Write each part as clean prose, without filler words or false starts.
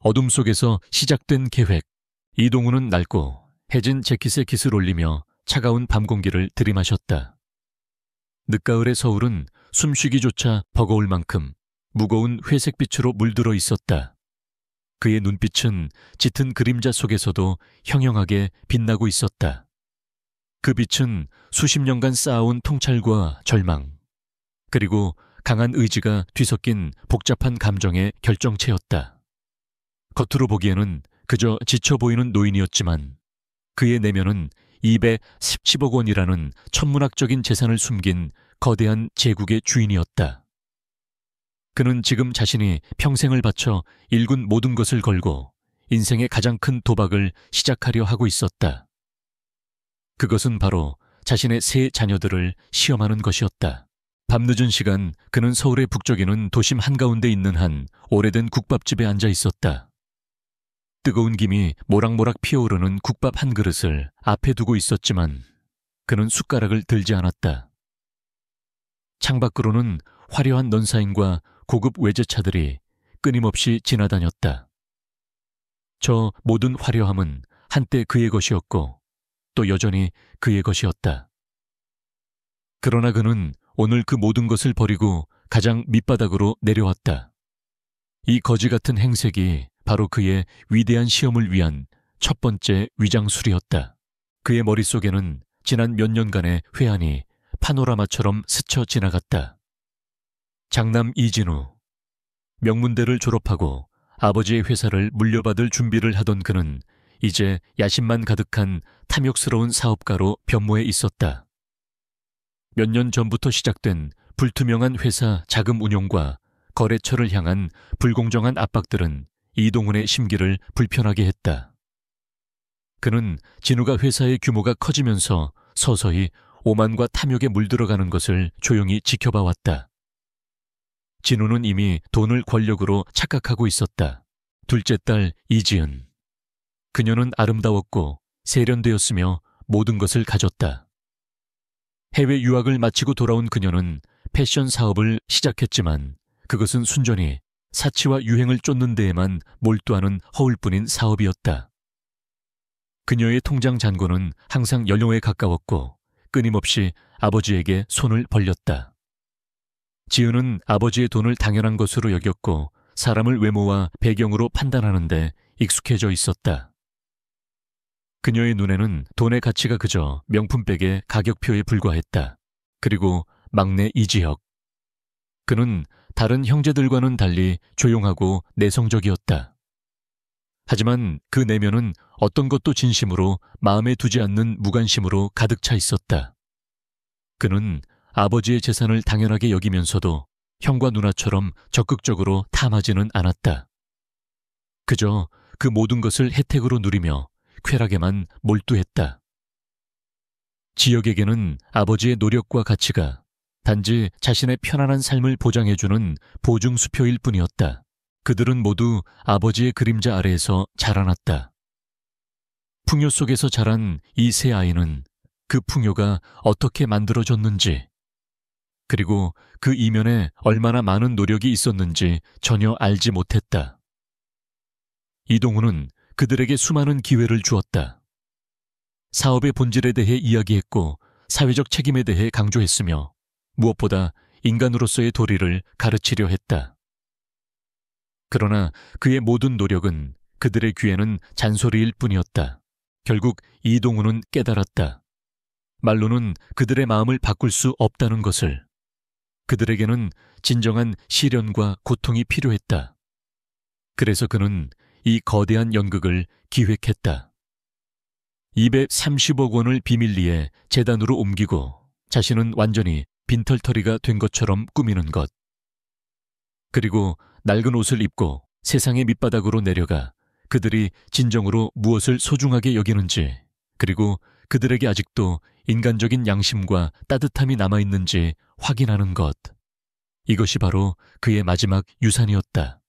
어둠 속에서 시작된 계획. 이동훈은 낡고 해진 재킷에 깃을 올리며 차가운 밤 공기를 들이마셨다. 늦가을의 서울은 숨쉬기조차 버거울 만큼 무거운 회색빛으로 물들어 있었다. 그의 눈빛은 짙은 그림자 속에서도 형형하게 빛나고 있었다. 그 빛은 수십 년간 쌓아온 통찰과 절망, 그리고 강한 의지가 뒤섞인 복잡한 감정의 결정체였다. 겉으로 보기에는 그저 지쳐 보이는 노인이었지만 그의 내면은 210억 원이라는 천문학적인 재산을 숨긴 거대한 제국의 주인이었다. 그는 지금 자신이 평생을 바쳐 일군 모든 것을 걸고 인생의 가장 큰 도박을 시작하려 하고 있었다. 그것은 바로 자신의 세 자녀들을 시험하는 것이었다. 밤늦은 시간 그는 서울의 북쪽에는 도심 한가운데 있는 한 오래된 국밥집에 앉아 있었다. 뜨거운 김이 모락모락 피어오르는 국밥 한 그릇을 앞에 두고 있었지만 그는 숟가락을 들지 않았다. 창밖으로는 화려한 넌사인과 고급 외제차들이 끊임없이 지나다녔다. 저 모든 화려함은 한때 그의 것이었고 또 여전히 그의 것이었다. 그러나 그는 오늘 그 모든 것을 버리고 가장 밑바닥으로 내려왔다. 이 거지 같은 행색이 바로 그의 위대한 시험을 위한 첫 번째 위장술이었다. 그의 머릿속에는 지난 몇 년간의 회한이 파노라마처럼 스쳐 지나갔다. 장남 이진우. 명문대를 졸업하고 아버지의 회사를 물려받을 준비를 하던 그는 이제 야심만 가득한 탐욕스러운 사업가로 변모해 있었다. 몇 년 전부터 시작된 불투명한 회사 자금 운용과 거래처를 향한 불공정한 압박들은 이동훈의 심기를 불편하게 했다. 그는 진우가 회사의 규모가 커지면서 서서히 오만과 탐욕에 물들어가는 것을 조용히 지켜봐 왔다. 진우는 이미 돈을 권력으로 착각하고 있었다. 둘째 딸 이지은. 그녀는 아름다웠고 세련되었으며 모든 것을 가졌다. 해외 유학을 마치고 돌아온 그녀는 패션 사업을 시작했지만 그것은 순전히 사치와 유행을 쫓는 데에만 몰두하는 허울뿐인 사업이었다. 그녀의 통장 잔고는 항상 연료에 가까웠고 끊임없이 아버지에게 손을 벌렸다. 지은은 아버지의 돈을 당연한 것으로 여겼고 사람을 외모와 배경으로 판단하는데 익숙해져 있었다. 그녀의 눈에는 돈의 가치가 그저 명품백의 가격표에 불과했다. 그리고 막내 이지혁. 그는 다른 형제들과는 달리 조용하고 내성적이었다. 하지만 그 내면은 어떤 것도 진심으로 마음에 두지 않는 무관심으로 가득 차 있었다. 그는 아버지의 재산을 당연하게 여기면서도 형과 누나처럼 적극적으로 탐하지는 않았다. 그저 그 모든 것을 혜택으로 누리며 쾌락에만 몰두했다. 지역에게는 아버지의 노력과 가치가 단지 자신의 편안한 삶을 보장해주는 보증수표일 뿐이었다. 그들은 모두 아버지의 그림자 아래에서 자라났다. 풍요 속에서 자란 이 세 아이는 그 풍요가 어떻게 만들어졌는지, 그리고 그 이면에 얼마나 많은 노력이 있었는지 전혀 알지 못했다. 이동훈은 그들에게 수많은 기회를 주었다. 사업의 본질에 대해 이야기했고 사회적 책임에 대해 강조했으며 무엇보다 인간으로서의 도리를 가르치려 했다. 그러나 그의 모든 노력은 그들의 귀에는 잔소리일 뿐이었다. 결국 이동훈은 깨달았다. 말로는 그들의 마음을 바꿀 수 없다는 것을. 그들에게는 진정한 시련과 고통이 필요했다. 그래서 그는 이 거대한 연극을 기획했다. 230억 원을 비밀리에 재단으로 옮기고 자신은 완전히 빈털터리가 된 것처럼 꾸미는 것. 그리고 낡은 옷을 입고 세상의 밑바닥으로 내려가 그들이 진정으로 무엇을 소중하게 여기는지, 그리고 그들에게 아직도 인간적인 양심과 따뜻함이 남아있는지 확인하는 것. 이것이 바로 그의 마지막 유산이었다.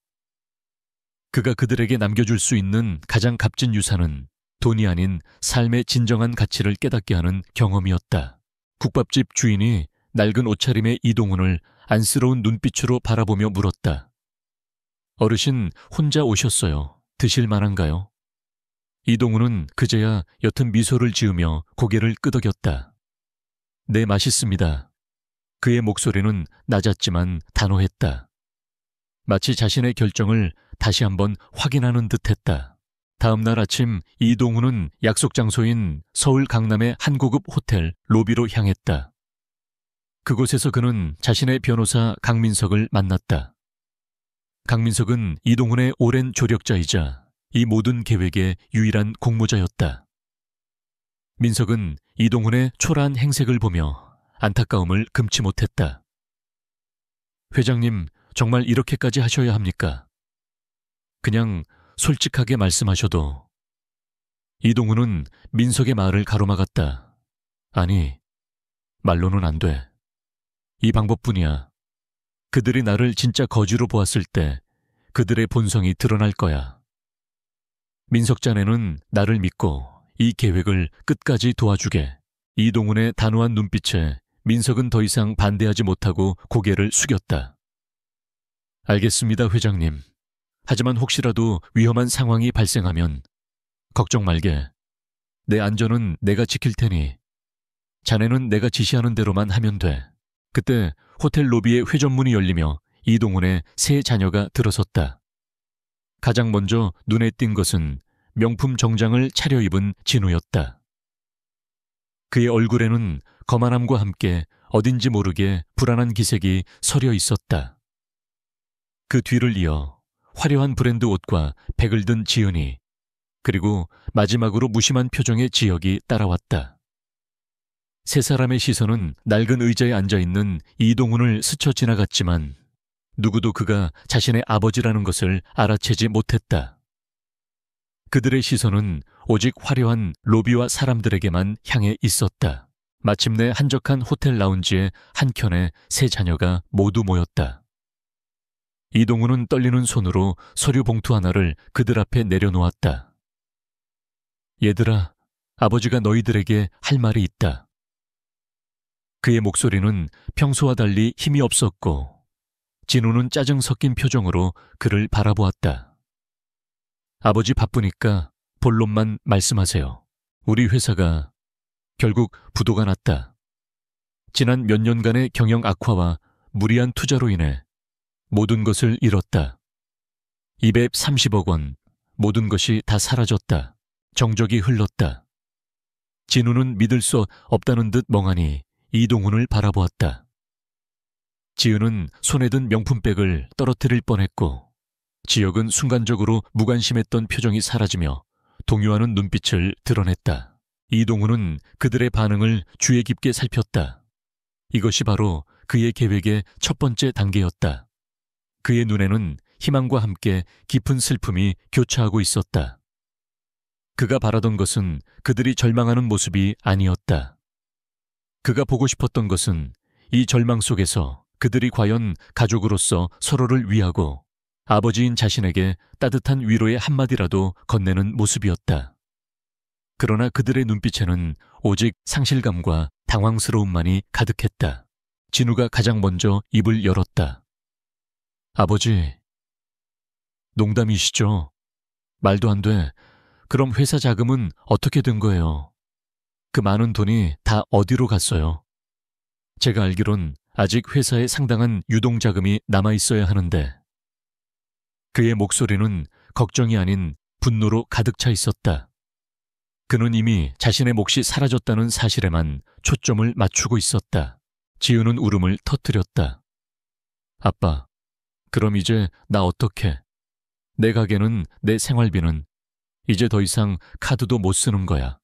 그가 그들에게 남겨줄 수 있는 가장 값진 유산은 돈이 아닌 삶의 진정한 가치를 깨닫게 하는 경험이었다. 국밥집 주인이 낡은 옷차림의 이동훈을 안쓰러운 눈빛으로 바라보며 물었다. 어르신 혼자 오셨어요. 드실 만한가요? 이동우는 그제야 옅은 미소를 지으며 고개를 끄덕였다. 네, 맛있습니다. 그의 목소리는 낮았지만 단호했다. 마치 자신의 결정을 다시 한번 확인하는 듯했다. 다음 날 아침 이동우는 약속 장소인 서울 강남의 한 고급 호텔 로비로 향했다. 그곳에서 그는 자신의 변호사 강민석을 만났다. 강민석은 이동훈의 오랜 조력자이자 이 모든 계획의 유일한 공모자였다. 민석은 이동훈의 초라한 행색을 보며 안타까움을 금치 못했다. 회장님, 정말 이렇게까지 하셔야 합니까? 그냥 솔직하게 말씀하셔도. 이동훈은 민석의 말을 가로막았다. 아니, 말로는 안 돼. 이 방법뿐이야. 그들이 나를 진짜 거지로 보았을 때 그들의 본성이 드러날 거야. 민석 자네는 나를 믿고 이 계획을 끝까지 도와주게. 이동훈의 단호한 눈빛에 민석은 더 이상 반대하지 못하고 고개를 숙였다. 알겠습니다, 회장님. 하지만 혹시라도 위험한 상황이 발생하면 걱정 말게. 내 안전은 내가 지킬 테니 자네는 내가 지시하는 대로만 하면 돼. 그때 호텔 로비의 회전문이 열리며 이동훈의 세 자녀가 들어섰다. 가장 먼저 눈에 띈 것은 명품 정장을 차려입은 진우였다. 그의 얼굴에는 거만함과 함께 어딘지 모르게 불안한 기색이 서려 있었다. 그 뒤를 이어 화려한 브랜드 옷과 백을 든 지은이, 그리고 마지막으로 무심한 표정의 지혁이 따라왔다. 세 사람의 시선은 낡은 의자에 앉아있는 이동훈을 스쳐 지나갔지만 누구도 그가 자신의 아버지라는 것을 알아채지 못했다. 그들의 시선은 오직 화려한 로비와 사람들에게만 향해 있었다. 마침내 한적한 호텔 라운지의 한켠에 세 자녀가 모두 모였다. 이동훈은 떨리는 손으로 서류 봉투 하나를 그들 앞에 내려놓았다. 얘들아, 아버지가 너희들에게 할 말이 있다. 그의 목소리는 평소와 달리 힘이 없었고 진우는 짜증 섞인 표정으로 그를 바라보았다. 아버지 바쁘니까 본론만 말씀하세요. 우리 회사가 결국 부도가 났다. 지난 몇 년간의 경영 악화와 무리한 투자로 인해 모든 것을 잃었다. 230억 원, 모든 것이 다 사라졌다. 정적이 흘렀다. 진우는 믿을 수 없다는 듯 멍하니 이동훈을 바라보았다. 지은은 손에 든 명품백을 떨어뜨릴 뻔했고 지혁은 순간적으로 무관심했던 표정이 사라지며 동요하는 눈빛을 드러냈다. 이동훈은 그들의 반응을 주의 깊게 살폈다. 이것이 바로 그의 계획의 첫 번째 단계였다. 그의 눈에는 희망과 함께 깊은 슬픔이 교차하고 있었다. 그가 바라던 것은 그들이 절망하는 모습이 아니었다. 그가 보고 싶었던 것은 이 절망 속에서 그들이 과연 가족으로서 서로를 위하고 아버지인 자신에게 따뜻한 위로의 한마디라도 건네는 모습이었다. 그러나 그들의 눈빛에는 오직 상실감과 당황스러움만이 가득했다. 진우가 가장 먼저 입을 열었다. 아버지, 농담이시죠? 말도 안 돼. 그럼 회사 자금은 어떻게 된 거예요? 그 많은 돈이 다 어디로 갔어요? 제가 알기론 아직 회사에 상당한 유동자금이 남아있어야 하는데. 그의 목소리는 걱정이 아닌 분노로 가득 차 있었다. 그는 이미 자신의 몫이 사라졌다는 사실에만 초점을 맞추고 있었다. 지우는 울음을 터뜨렸다. 아빠, 그럼 이제 나 어떡해? 내 가게는, 내 생활비는 이제 더 이상 카드도 못 쓰는 거야.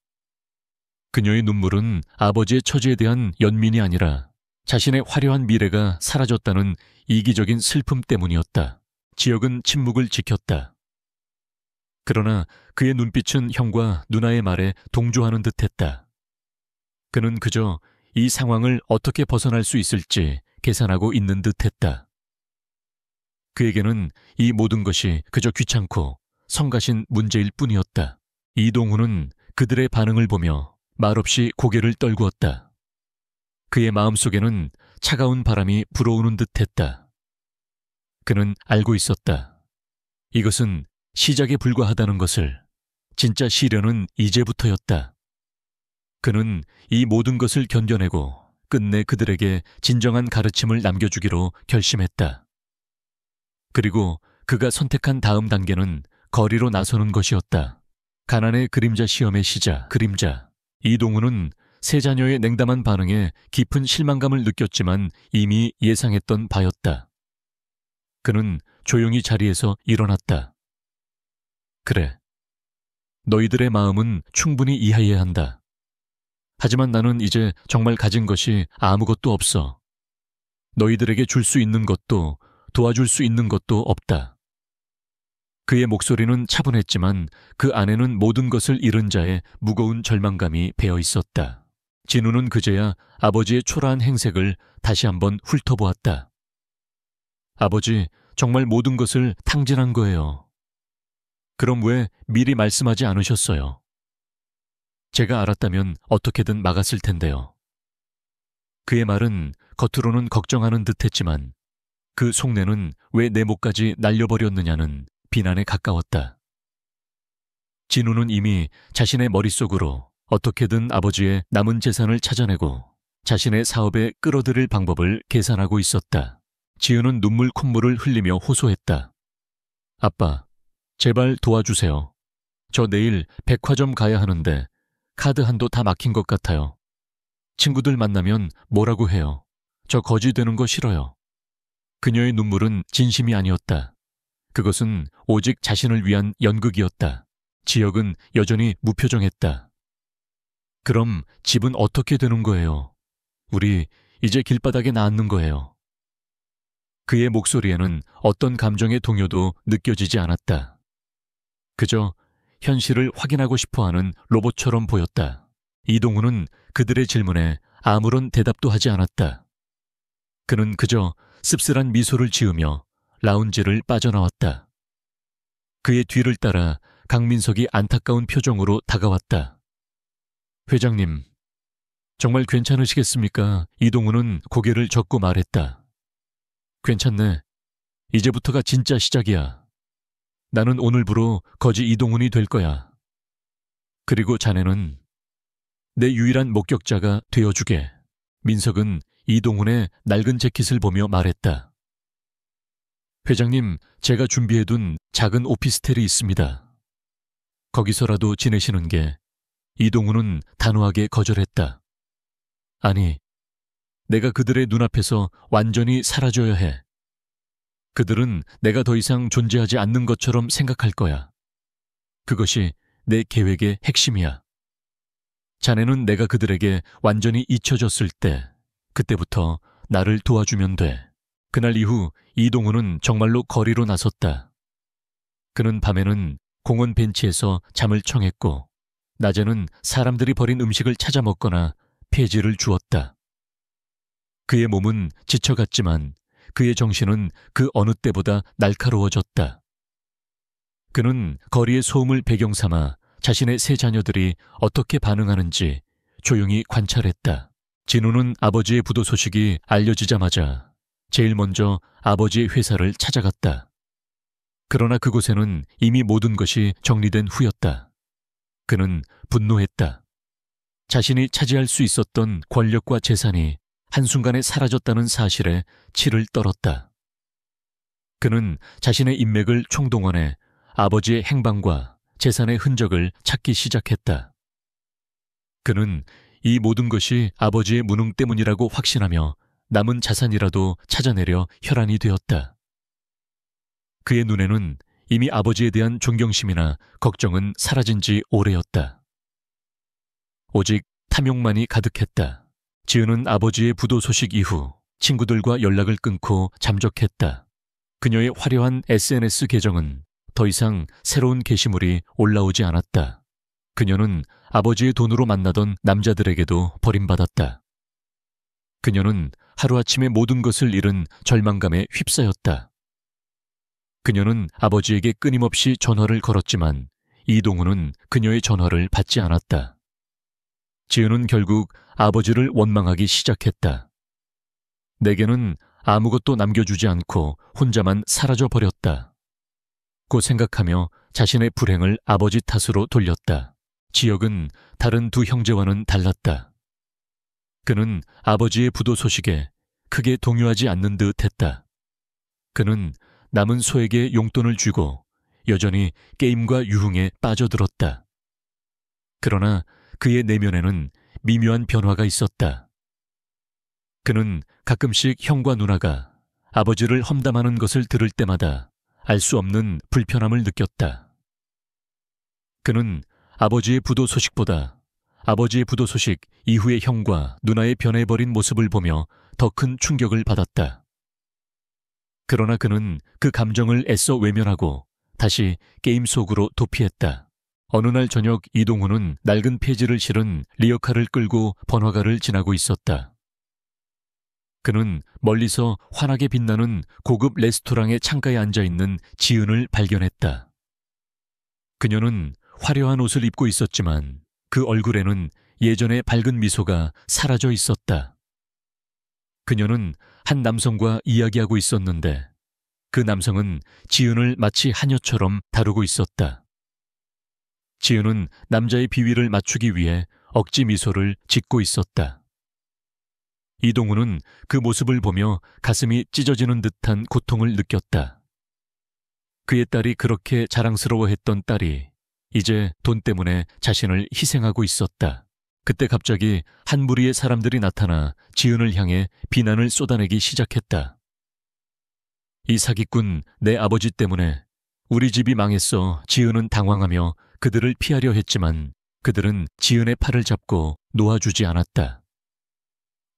그녀의 눈물은 아버지의 처지에 대한 연민이 아니라 자신의 화려한 미래가 사라졌다는 이기적인 슬픔 때문이었다. 지혁은 침묵을 지켰다. 그러나 그의 눈빛은 형과 누나의 말에 동조하는 듯했다. 그는 그저 이 상황을 어떻게 벗어날 수 있을지 계산하고 있는 듯했다. 그에게는 이 모든 것이 그저 귀찮고 성가신 문제일 뿐이었다. 이동훈은 그들의 반응을 보며 말없이 고개를 떨구었다. 그의 마음속에는 차가운 바람이 불어오는 듯했다. 그는 알고 있었다. 이것은 시작에 불과하다는 것을, 진짜 시련은 이제부터였다. 그는 이 모든 것을 견뎌내고 끝내 그들에게 진정한 가르침을 남겨주기로 결심했다. 그리고 그가 선택한 다음 단계는 거리로 나서는 것이었다. 가난의 그림자 시험의 시작, 그림자. 이동훈은 세 자녀의 냉담한 반응에 깊은 실망감을 느꼈지만 이미 예상했던 바였다. 그는 조용히 자리에서 일어났다. 그래. 너희들의 마음은 충분히 이해해야 한다. 하지만 나는 이제 정말 가진 것이 아무것도 없어. 너희들에게 줄 수 있는 것도 도와줄 수 있는 것도 없다. 그의 목소리는 차분했지만 그 안에는 모든 것을 잃은 자의 무거운 절망감이 배어 있었다. 진우는 그제야 아버지의 초라한 행색을 다시 한번 훑어보았다. 아버지, 정말 모든 것을 탕진한 거예요. 그럼 왜 미리 말씀하지 않으셨어요? 제가 알았다면 어떻게든 막았을 텐데요. 그의 말은 겉으로는 걱정하는 듯했지만 그 속내는 왜 내 목까지 날려버렸느냐는 비난에 가까웠다. 진우는 이미 자신의 머릿속으로 어떻게든 아버지의 남은 재산을 찾아내고 자신의 사업에 끌어들일 방법을 계산하고 있었다. 지은은 눈물 콧물을 흘리며 호소했다. 아빠, 제발 도와주세요. 저 내일 백화점 가야 하는데 카드 한도 다 막힌 것 같아요. 친구들 만나면 뭐라고 해요. 저 거지 되는 거 싫어요. 그녀의 눈물은 진심이 아니었다. 그것은 오직 자신을 위한 연극이었다. 지혁은 여전히 무표정했다. 그럼 집은 어떻게 되는 거예요? 우리 이제 길바닥에 나앉는 거예요. 그의 목소리에는 어떤 감정의 동요도 느껴지지 않았다. 그저 현실을 확인하고 싶어하는 로봇처럼 보였다. 이동훈은 그들의 질문에 아무런 대답도 하지 않았다. 그는 그저 씁쓸한 미소를 지으며 라운지를 빠져나왔다. 그의 뒤를 따라 강민석이 안타까운 표정으로 다가왔다. 회장님, 정말 괜찮으시겠습니까? 이동훈은 고개를 젓고 말했다. 괜찮네. 이제부터가 진짜 시작이야. 나는 오늘부로 거지 이동훈이 될 거야. 그리고 자네는 내 유일한 목격자가 되어주게. 민석은 이동훈의 낡은 재킷을 보며 말했다. 회장님, 제가 준비해둔 작은 오피스텔이 있습니다. 거기서라도 지내시는 게. 이동훈은 단호하게 거절했다. 아니, 내가 그들의 눈앞에서 완전히 사라져야 해. 그들은 내가 더 이상 존재하지 않는 것처럼 생각할 거야. 그것이 내 계획의 핵심이야. 자네는 내가 그들에게 완전히 잊혀졌을 때, 그때부터 나를 도와주면 돼. 그날 이후 이동훈은 정말로 거리로 나섰다. 그는 밤에는 공원 벤치에서 잠을 청했고, 낮에는 사람들이 버린 음식을 찾아 먹거나 폐지를 주었다. 그의 몸은 지쳐갔지만 그의 정신은 그 어느 때보다 날카로워졌다. 그는 거리의 소음을 배경 삼아 자신의 세 자녀들이 어떻게 반응하는지 조용히 관찰했다. 진우는 아버지의 부도 소식이 알려지자마자 제일 먼저 아버지의 회사를 찾아갔다. 그러나 그곳에는 이미 모든 것이 정리된 후였다. 그는 분노했다. 자신이 차지할 수 있었던 권력과 재산이 한순간에 사라졌다는 사실에 치를 떨었다. 그는 자신의 인맥을 총동원해 아버지의 행방과 재산의 흔적을 찾기 시작했다. 그는 이 모든 것이 아버지의 무능 때문이라고 확신하며 남은 자산이라도 찾아내려 혈안이 되었다. 그의 눈에는 이미 아버지에 대한 존경심이나 걱정은 사라진 지 오래였다. 오직 탐욕만이 가득했다. 지은은 아버지의 부도 소식 이후 친구들과 연락을 끊고 잠적했다. 그녀의 화려한 SNS 계정은 더 이상 새로운 게시물이 올라오지 않았다. 그녀는 아버지의 돈으로 만나던 남자들에게도 버림받았다. 그녀는 하루아침에 모든 것을 잃은 절망감에 휩싸였다. 그녀는 아버지에게 끊임없이 전화를 걸었지만 이동훈은 그녀의 전화를 받지 않았다. 지은은 결국 아버지를 원망하기 시작했다. 내게는 아무것도 남겨주지 않고 혼자만 사라져버렸다. 고 생각하며 자신의 불행을 아버지 탓으로 돌렸다. 지역은 다른 두 형제와는 달랐다. 그는 아버지의 부도 소식에 크게 동요하지 않는 듯 했다. 그는 남은 소에게 용돈을 주고 여전히 게임과 유흥에 빠져들었다. 그러나 그의 내면에는 미묘한 변화가 있었다. 그는 가끔씩 형과 누나가 아버지를 험담하는 것을 들을 때마다 알 수 없는 불편함을 느꼈다. 그는 아버지의 부도 소식보다 아버지의 부도 소식 이후의 형과 누나의 변해버린 모습을 보며 더 큰 충격을 받았다. 그러나 그는 그 감정을 애써 외면하고 다시 게임 속으로 도피했다. 어느 날 저녁 이동훈은 낡은 폐지를 실은 리어카를 끌고 번화가를 지나고 있었다. 그는 멀리서 환하게 빛나는 고급 레스토랑의 창가에 앉아있는 지은을 발견했다. 그녀는 화려한 옷을 입고 있었지만 그 얼굴에는 예전의 밝은 미소가 사라져 있었다. 그녀는 한 남성과 이야기하고 있었는데 그 남성은 지은을 마치 하녀처럼 다루고 있었다. 지은은 남자의 비위를 맞추기 위해 억지 미소를 짓고 있었다. 이동훈은 그 모습을 보며 가슴이 찢어지는 듯한 고통을 느꼈다. 그의 딸이 그렇게 자랑스러워했던 딸이 이제 돈 때문에 자신을 희생하고 있었다. 그때 갑자기 한 무리의 사람들이 나타나 지은을 향해 비난을 쏟아내기 시작했다. 이 사기꾼 내 아버지 때문에 우리 집이 망했어. 지은은 당황하며 그들을 피하려 했지만 그들은 지은의 팔을 잡고 놓아주지 않았다.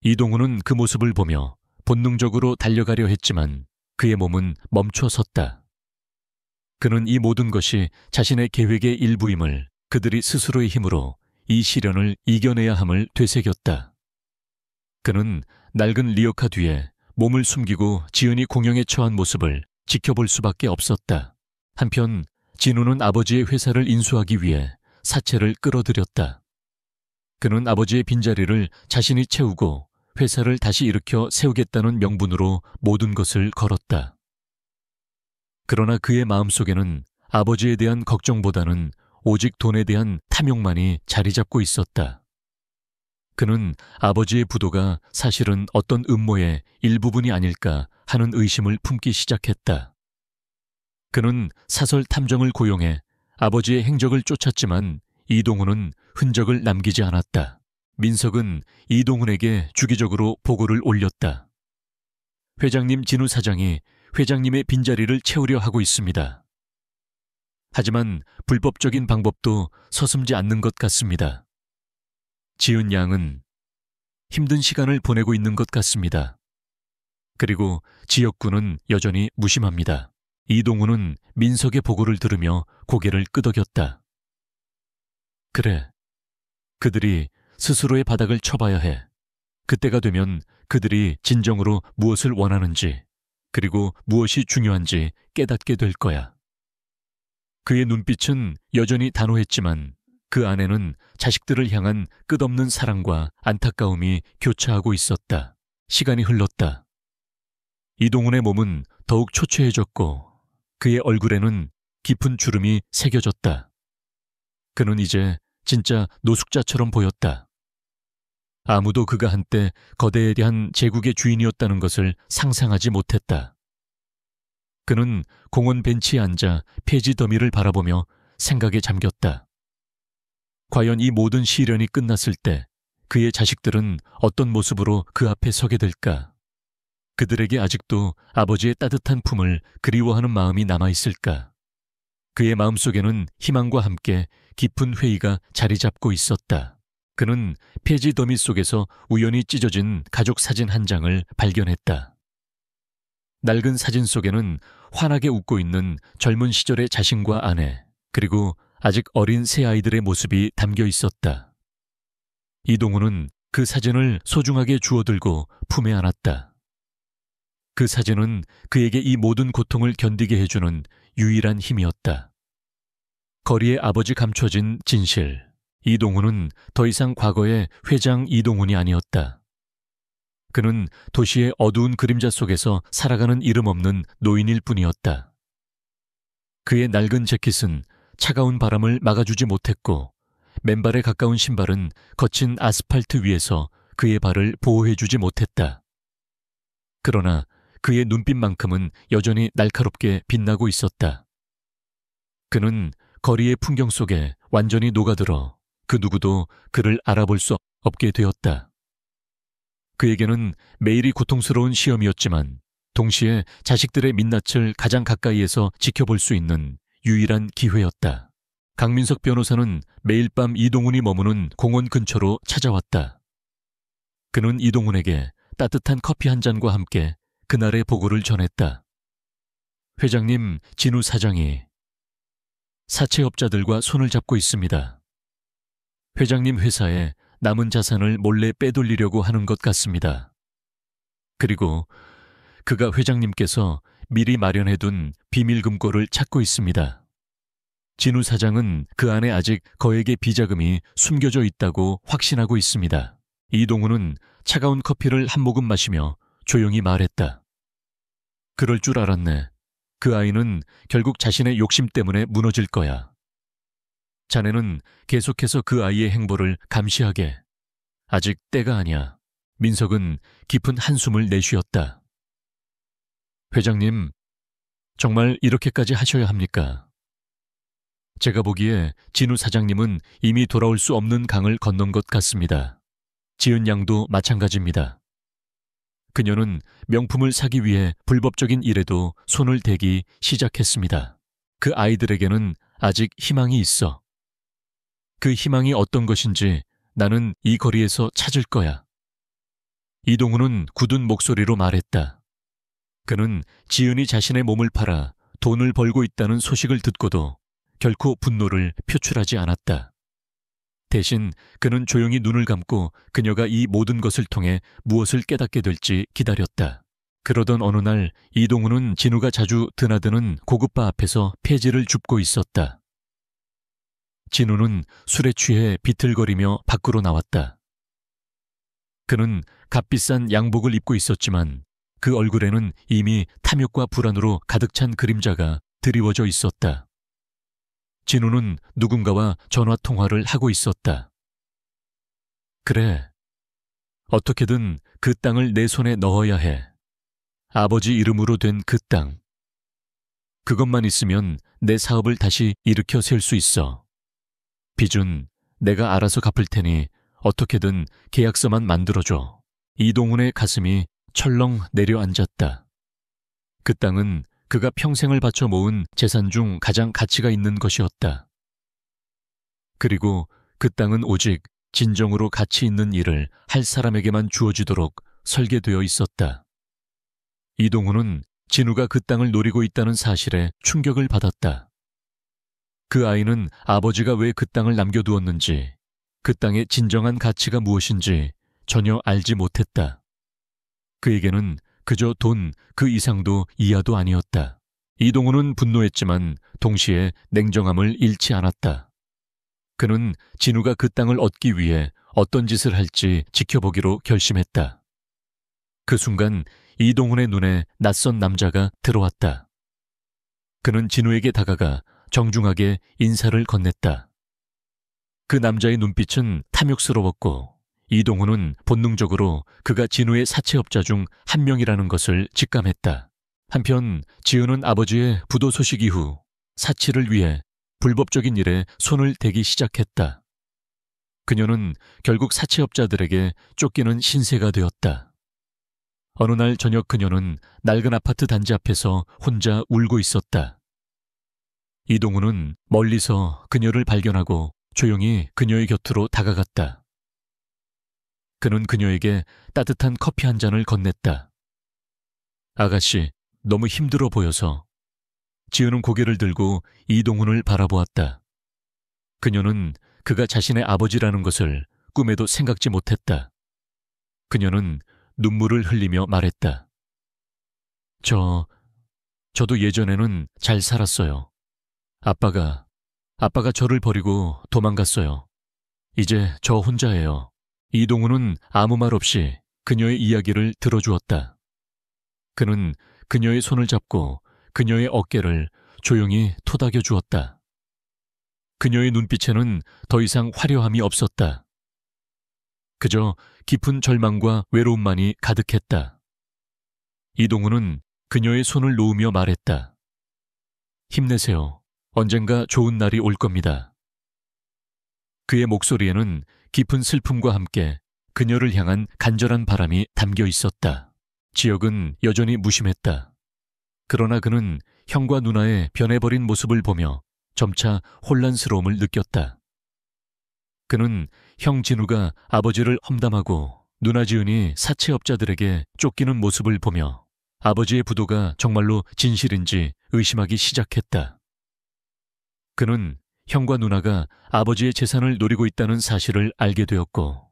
이동훈은 그 모습을 보며 본능적으로 달려가려 했지만 그의 몸은 멈춰 섰다. 그는 이 모든 것이 자신의 계획의 일부임을, 그들이 스스로의 힘으로 이 시련을 이겨내야 함을 되새겼다. 그는 낡은 리어카 뒤에 몸을 숨기고 지은이 공영에 처한 모습을 지켜볼 수밖에 없었다. 한편 진우는 아버지의 회사를 인수하기 위해 사채를 끌어들였다. 그는 아버지의 빈자리를 자신이 채우고 회사를 다시 일으켜 세우겠다는 명분으로 모든 것을 걸었다. 그러나 그의 마음속에는 아버지에 대한 걱정보다는 오직 돈에 대한 탐욕만이 자리 잡고 있었다. 그는 아버지의 부도가 사실은 어떤 음모의 일부분이 아닐까 하는 의심을 품기 시작했다. 그는 사설 탐정을 고용해 아버지의 행적을 쫓았지만 이동훈은 흔적을 남기지 않았다. 민석은 이동훈에게 주기적으로 보고를 올렸다. 회장님 진우 사장이 회장님의 빈자리를 채우려 하고 있습니다. 하지만 불법적인 방법도 서슴지 않는 것 같습니다. 지은 양은 힘든 시간을 보내고 있는 것 같습니다. 그리고 지역구는 여전히 무심합니다. 이동훈은 민석의 보고를 들으며 고개를 끄덕였다. 그래, 그들이 스스로의 바닥을 쳐봐야 해. 그때가 되면 그들이 진정으로 무엇을 원하는지, 그리고 무엇이 중요한지 깨닫게 될 거야. 그의 눈빛은 여전히 단호했지만 그 안에는 자식들을 향한 끝없는 사랑과 안타까움이 교차하고 있었다. 시간이 흘렀다. 이동훈의 몸은 더욱 초췌해졌고 그의 얼굴에는 깊은 주름이 새겨졌다. 그는 이제 진짜 노숙자처럼 보였다. 아무도 그가 한때 거대에 대한 제국의 주인이었다는 것을 상상하지 못했다. 그는 공원 벤치에 앉아 폐지 더미를 바라보며 생각에 잠겼다. 과연 이 모든 시련이 끝났을 때 그의 자식들은 어떤 모습으로 그 앞에 서게 될까? 그들에게 아직도 아버지의 따뜻한 품을 그리워하는 마음이 남아있을까? 그의 마음속에는 희망과 함께 깊은 회의가 자리 잡고 있었다. 그는 폐지 더미 속에서 우연히 찢어진 가족 사진 한 장을 발견했다. 낡은 사진 속에는 환하게 웃고 있는 젊은 시절의 자신과 아내, 그리고 아직 어린 새 아이들의 모습이 담겨 있었다. 이동훈은 그 사진을 소중하게 주워들고 품에 안았다. 그 사진은 그에게 이 모든 고통을 견디게 해주는 유일한 힘이었다. 거리에 아버지 감춰진 진실. 이동훈은 더 이상 과거의 회장 이동훈이 아니었다. 그는 도시의 어두운 그림자 속에서 살아가는 이름 없는 노인일 뿐이었다. 그의 낡은 재킷은 차가운 바람을 막아주지 못했고 맨발에 가까운 신발은 거친 아스팔트 위에서 그의 발을 보호해주지 못했다. 그러나 그의 눈빛만큼은 여전히 날카롭게 빛나고 있었다. 그는 거리의 풍경 속에 완전히 녹아들어 그 누구도 그를 알아볼 수 없게 되었다. 그에게는 매일이 고통스러운 시험이었지만 동시에 자식들의 민낯을 가장 가까이에서 지켜볼 수 있는 유일한 기회였다. 강민석 변호사는 매일 밤 이동훈이 머무는 공원 근처로 찾아왔다. 그는 이동훈에게 따뜻한 커피 한 잔과 함께 그날의 보고를 전했다. 회장님, 진우 사장이 사채업자들과 손을 잡고 있습니다. 회장님 회사에 남은 자산을 몰래 빼돌리려고 하는 것 같습니다. 그리고 그가 회장님께서 미리 마련해둔 비밀금고를 찾고 있습니다. 진우 사장은 그 안에 아직 거액의 비자금이 숨겨져 있다고 확신하고 있습니다. 이동훈은 차가운 커피를 한 모금 마시며 조용히 말했다. 그럴 줄 알았네. 그 아이는 결국 자신의 욕심 때문에 무너질 거야. 자네는 계속해서 그 아이의 행보를 감시하게. 아직 때가 아니야. 민석은 깊은 한숨을 내쉬었다. 회장님, 정말 이렇게까지 하셔야 합니까? 제가 보기에 진우 사장님은 이미 돌아올 수 없는 강을 건넌 것 같습니다. 지은 양도 마찬가지입니다. 그녀는 명품을 사기 위해 불법적인 일에도 손을 대기 시작했습니다. 그 아이들에게는 아직 희망이 있어. 그 희망이 어떤 것인지 나는 이 거리에서 찾을 거야. 이동훈은 굳은 목소리로 말했다. 그는 지은이 자신의 몸을 팔아 돈을 벌고 있다는 소식을 듣고도 결코 분노를 표출하지 않았다. 대신 그는 조용히 눈을 감고 그녀가 이 모든 것을 통해 무엇을 깨닫게 될지 기다렸다. 그러던 어느 날 이동훈은 진우가 자주 드나드는 고급바 앞에서 폐지를 줍고 있었다. 진우는 술에 취해 비틀거리며 밖으로 나왔다. 그는 값비싼 양복을 입고 있었지만 그 얼굴에는 이미 탐욕과 불안으로 가득 찬 그림자가 드리워져 있었다. 진우는 누군가와 전화통화를 하고 있었다. 그래. 어떻게든 그 땅을 내 손에 넣어야 해. 아버지 이름으로 된 그 땅. 그것만 있으면 내 사업을 다시 일으켜 세울 수 있어. 빚은 내가 알아서 갚을 테니 어떻게든 계약서만 만들어줘. 이동훈의 가슴이 철렁 내려앉았다. 그 땅은 그가 평생을 바쳐 모은 재산 중 가장 가치가 있는 것이었다. 그리고 그 땅은 오직 진정으로 가치 있는 일을 할 사람에게만 주어지도록 설계되어 있었다. 이동훈은 진우가 그 땅을 노리고 있다는 사실에 충격을 받았다. 그 아이는 아버지가 왜 그 땅을 남겨두었는지, 그 땅의 진정한 가치가 무엇인지 전혀 알지 못했다. 그에게는 그저 돈 그 이상도 이하도 아니었다. 이동훈은 분노했지만 동시에 냉정함을 잃지 않았다. 그는 진우가 그 땅을 얻기 위해 어떤 짓을 할지 지켜보기로 결심했다. 그 순간 이동훈의 눈에 낯선 남자가 들어왔다. 그는 진우에게 다가가 정중하게 인사를 건넸다. 그 남자의 눈빛은 탐욕스러웠고 이동훈은 본능적으로 그가 진우의 사채업자 중 한 명이라는 것을 직감했다. 한편 지은은 아버지의 부도 소식 이후 사치를 위해 불법적인 일에 손을 대기 시작했다. 그녀는 결국 사채업자들에게 쫓기는 신세가 되었다. 어느 날 저녁 그녀는 낡은 아파트 단지 앞에서 혼자 울고 있었다. 이동훈은 멀리서 그녀를 발견하고 조용히 그녀의 곁으로 다가갔다. 그는 그녀에게 따뜻한 커피 한 잔을 건넸다. 아가씨, 너무 힘들어 보여서. 지은은 고개를 들고 이동훈을 바라보았다. 그녀는 그가 자신의 아버지라는 것을 꿈에도 생각지 못했다. 그녀는 눈물을 흘리며 말했다. 저도 예전에는 잘 살았어요. 아빠가 저를 버리고 도망갔어요. 이제 저 혼자예요. 이동훈은 아무 말 없이 그녀의 이야기를 들어주었다. 그는 그녀의 손을 잡고 그녀의 어깨를 조용히 토닥여 주었다. 그녀의 눈빛에는 더 이상 화려함이 없었다. 그저 깊은 절망과 외로움만이 가득했다. 이동훈은 그녀의 손을 놓으며 말했다. 힘내세요. 언젠가 좋은 날이 올 겁니다. 그의 목소리에는 깊은 슬픔과 함께 그녀를 향한 간절한 바람이 담겨 있었다. 지혁은 여전히 무심했다. 그러나 그는 형과 누나의 변해버린 모습을 보며 점차 혼란스러움을 느꼈다. 그는 형 진우가 아버지를 험담하고 누나 지은이 사채업자들에게 쫓기는 모습을 보며 아버지의 부도가 정말로 진실인지 의심하기 시작했다. 그는 형과 누나가 아버지의 재산을 노리고 있다는 사실을 알게 되었고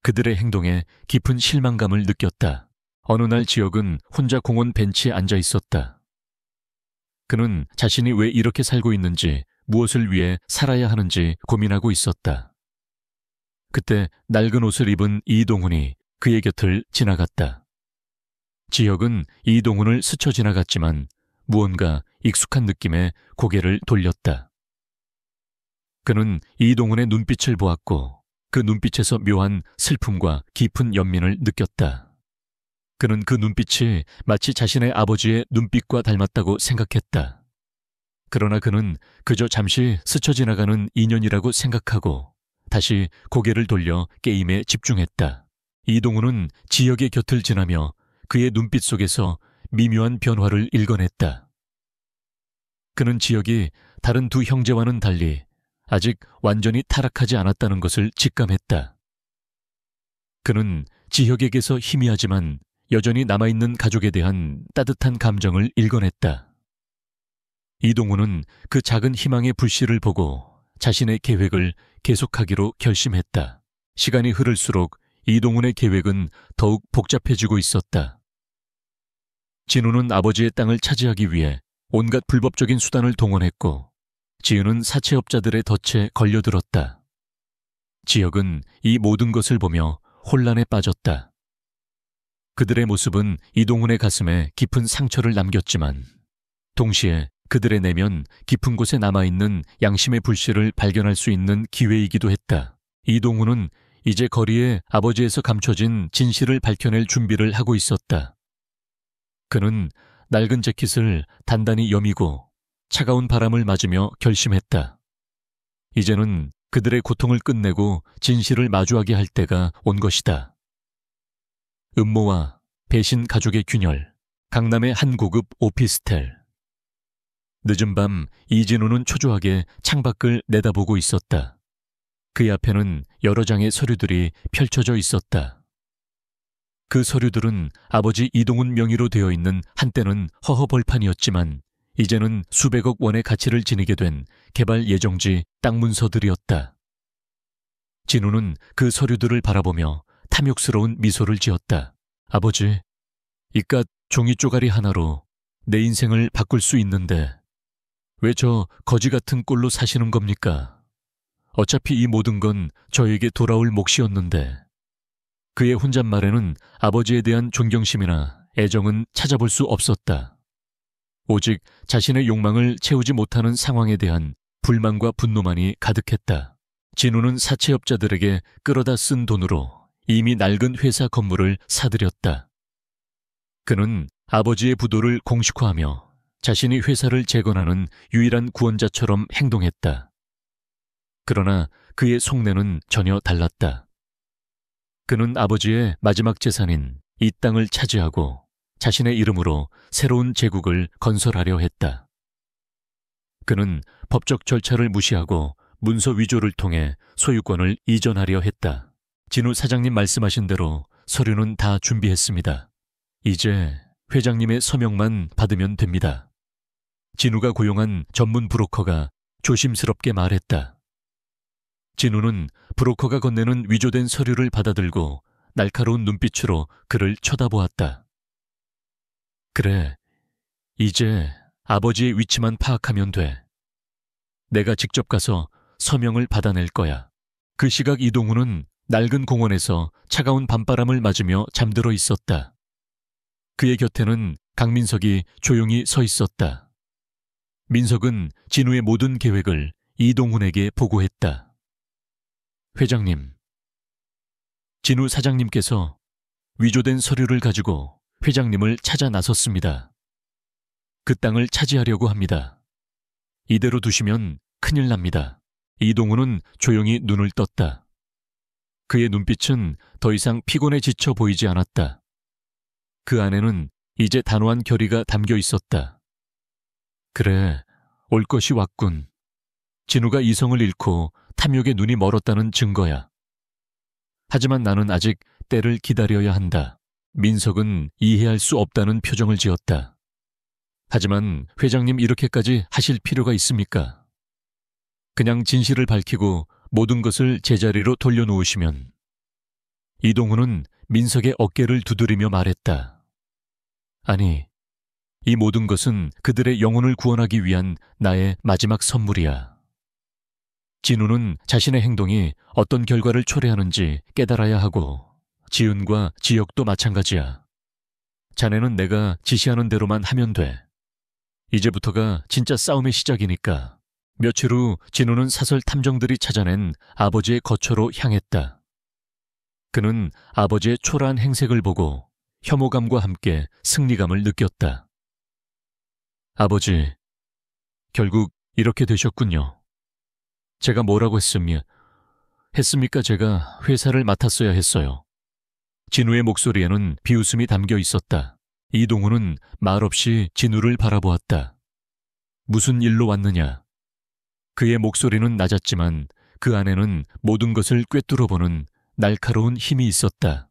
그들의 행동에 깊은 실망감을 느꼈다. 어느 날 지혁은 혼자 공원 벤치에 앉아 있었다. 그는 자신이 왜 이렇게 살고 있는지, 무엇을 위해 살아야 하는지 고민하고 있었다. 그때 낡은 옷을 입은 이동훈이 그의 곁을 지나갔다. 지혁은 이동훈을 스쳐 지나갔지만 무언가 익숙한 느낌에 고개를 돌렸다. 그는 이동훈의 눈빛을 보았고 그 눈빛에서 묘한 슬픔과 깊은 연민을 느꼈다. 그는 그 눈빛이 마치 자신의 아버지의 눈빛과 닮았다고 생각했다. 그러나 그는 그저 잠시 스쳐 지나가는 인연이라고 생각하고 다시 고개를 돌려 게임에 집중했다. 이동훈은 지혁의 곁을 지나며 그의 눈빛 속에서 미묘한 변화를 읽어냈다. 그는 지혁이 다른 두 형제와는 달리 아직 완전히 타락하지 않았다는 것을 직감했다. 그는 지혁에게서 희미하지만 여전히 남아있는 가족에 대한 따뜻한 감정을 읽어냈다. 이동훈은 그 작은 희망의 불씨를 보고 자신의 계획을 계속하기로 결심했다. 시간이 흐를수록 이동훈의 계획은 더욱 복잡해지고 있었다. 진우는 아버지의 땅을 차지하기 위해 온갖 불법적인 수단을 동원했고 지은은 사채업자들의 덫에 걸려들었다. 지혁은 이 모든 것을 보며 혼란에 빠졌다. 그들의 모습은 이동훈의 가슴에 깊은 상처를 남겼지만 동시에 그들의 내면 깊은 곳에 남아있는 양심의 불씨를 발견할 수 있는 기회이기도 했다. 이동훈은 이제 거리에 아버지에서 감춰진 진실을 밝혀낼 준비를 하고 있었다. 그는 낡은 재킷을 단단히 여미고 차가운 바람을 맞으며 결심했다. 이제는 그들의 고통을 끝내고 진실을 마주하게 할 때가 온 것이다. 음모와 배신 가족의 균열, 강남의 한 고급 오피스텔. 늦은 밤 이진우는 초조하게 창밖을 내다보고 있었다. 그의 앞에는 여러 장의 서류들이 펼쳐져 있었다. 그 서류들은 아버지 이동훈 명의로 되어 있는 한때는 허허벌판이었지만 이제는 수백억 원의 가치를 지니게 된 개발 예정지 땅 문서들이었다. 진우는 그 서류들을 바라보며 탐욕스러운 미소를 지었다. 아버지, 이깟 종이 쪼가리 하나로 내 인생을 바꿀 수 있는데 왜 저 거지 같은 꼴로 사시는 겁니까? 어차피 이 모든 건 저에게 돌아올 몫이었는데. 그의 혼잣말에는 아버지에 대한 존경심이나 애정은 찾아볼 수 없었다. 오직 자신의 욕망을 채우지 못하는 상황에 대한 불만과 분노만이 가득했다. 진우는 사채업자들에게 끌어다 쓴 돈으로 이미 낡은 회사 건물을 사들였다. 그는 아버지의 부도를 공식화하며 자신이 회사를 재건하는 유일한 구원자처럼 행동했다. 그러나 그의 속내는 전혀 달랐다. 그는 아버지의 마지막 재산인 이 땅을 차지하고 자신의 이름으로 새로운 제국을 건설하려 했다. 그는 법적 절차를 무시하고 문서 위조를 통해 소유권을 이전하려 했다. 진우 사장님 말씀하신 대로 서류는 다 준비했습니다. 이제 회장님의 서명만 받으면 됩니다. 진우가 고용한 전문 브로커가 조심스럽게 말했다. 진우는 브로커가 건네는 위조된 서류를 받아들고 날카로운 눈빛으로 그를 쳐다보았다. 그래, 이제 아버지의 위치만 파악하면 돼. 내가 직접 가서 서명을 받아낼 거야. 그 시각 이동훈은 낡은 공원에서 차가운 밤바람을 맞으며 잠들어 있었다. 그의 곁에는 강민석이 조용히 서 있었다. 민석은 진우의 모든 계획을 이동훈에게 보고했다. 회장님, 진우 사장님께서 위조된 서류를 가지고 회장님을 찾아 나섰습니다. 그 땅을 차지하려고 합니다. 이대로 두시면 큰일 납니다. 이동훈은 조용히 눈을 떴다. 그의 눈빛은 더 이상 피곤해 지쳐 보이지 않았다. 그 안에는 이제 단호한 결의가 담겨 있었다. 그래, 올 것이 왔군. 진우가 이성을 잃고 탐욕에 눈이 멀었다는 증거야. 하지만 나는 아직 때를 기다려야 한다. 민석은 이해할 수 없다는 표정을 지었다. 하지만 회장님 이렇게까지 하실 필요가 있습니까? 그냥 진실을 밝히고 모든 것을 제자리로 돌려놓으시면. 이동훈은 민석의 어깨를 두드리며 말했다. 아니, 이 모든 것은 그들의 영혼을 구원하기 위한 나의 마지막 선물이야. 진우는 자신의 행동이 어떤 결과를 초래하는지 깨달아야 하고 지은과 지역도 마찬가지야. 자네는 내가 지시하는 대로만 하면 돼. 이제부터가 진짜 싸움의 시작이니까. 며칠 후 진우는 사설 탐정들이 찾아낸 아버지의 거처로 향했다. 그는 아버지의 초라한 행색을 보고 혐오감과 함께 승리감을 느꼈다. 아버지, 결국 이렇게 되셨군요. 제가 뭐라고 했습니까? 제가 회사를 맡았어야 했어요. 진우의 목소리에는 비웃음이 담겨 있었다. 이동훈은 말없이 진우를 바라보았다. 무슨 일로 왔느냐? 그의 목소리는 낮았지만 그 안에는 모든 것을 꿰뚫어보는 날카로운 힘이 있었다.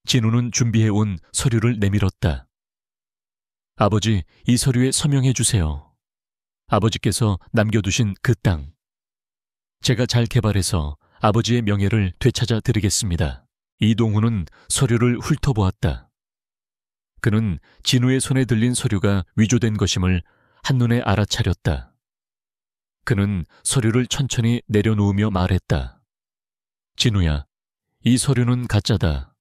진우는 준비해온 서류를 내밀었다. 아버지, 이 서류에 서명해 주세요. 아버지께서 남겨두신 그 땅. 제가 잘 개발해서 아버지의 명예를 되찾아 드리겠습니다. 이동훈은 서류를 훑어보았다. 그는 진우의 손에 들린 서류가 위조된 것임을 한눈에 알아차렸다. 그는 서류를 천천히 내려놓으며 말했다. 진우야, 이 서류는 가짜다.